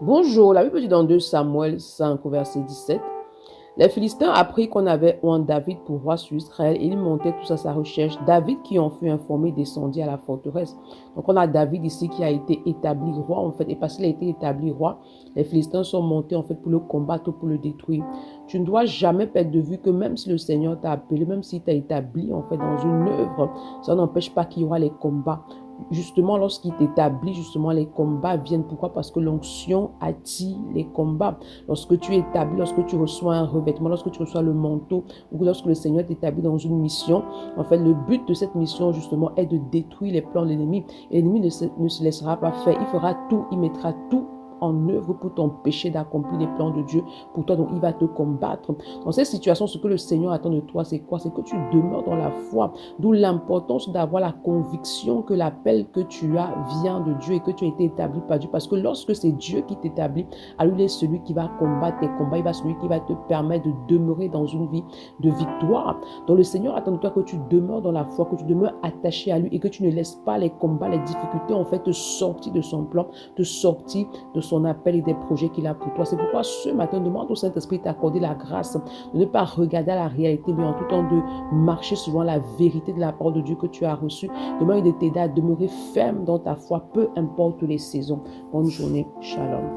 Bonjour, la Bible dit dans 2 Samuel 5 au verset 17. Les Philistins apprirent qu'on avait oint David pour roi sur Israël et ils montaient tous à sa recherche. David, qui en fut informé, descendit à la forteresse. Donc on a David ici qui a été établi roi en fait. Et parce qu'il a été établi roi, les Philistins sont montés en fait pour le combattre, pour le détruire. Tu ne dois jamais perdre de vue que même si le Seigneur t'a appelé, même s'il t'a établi en fait dans une œuvre, ça n'empêche pas qu'il y aura les combats. Justement, lorsqu'il t'établit, justement, les combats viennent. Pourquoi? Parce que l'onction attire les combats. Lorsque tu es établi, lorsque tu reçois un revêtement, lorsque tu reçois le manteau, ou lorsque le Seigneur t'établit dans une mission, en fait, le but de cette mission, justement, est de détruire les plans de l'ennemi. Et l'ennemi ne se laissera pas faire. Il fera tout, il mettra tout en œuvre pour t'empêcher d'accomplir les plans de Dieu pour toi. Donc, il va te combattre. Dans cette situation, ce que le Seigneur attend de toi, c'est quoi? C'est que tu demeures dans la foi. D'où l'importance d'avoir la conviction que l'appel que tu as vient de Dieu et que tu as été établi par Dieu. Parce que lorsque c'est Dieu qui t'établit, alors il est celui qui va combattre tes combats. Il va celui qui va te permettre de demeurer dans une vie de victoire. Donc, le Seigneur attend de toi que tu demeures dans la foi, que tu demeures attaché à lui et que tu ne laisses pas les combats, les difficultés, en fait, te sortir de son plan, te sortir de son appel et des projets qu'il a pour toi. C'est pourquoi ce matin, demande au Saint-Esprit de t'accorder la grâce de ne pas regarder à la réalité, mais en tout temps de marcher suivant la vérité de la parole de Dieu que tu as reçue. Demande de t'aider à demeurer ferme dans ta foi, peu importe les saisons. Bonne journée. Shalom.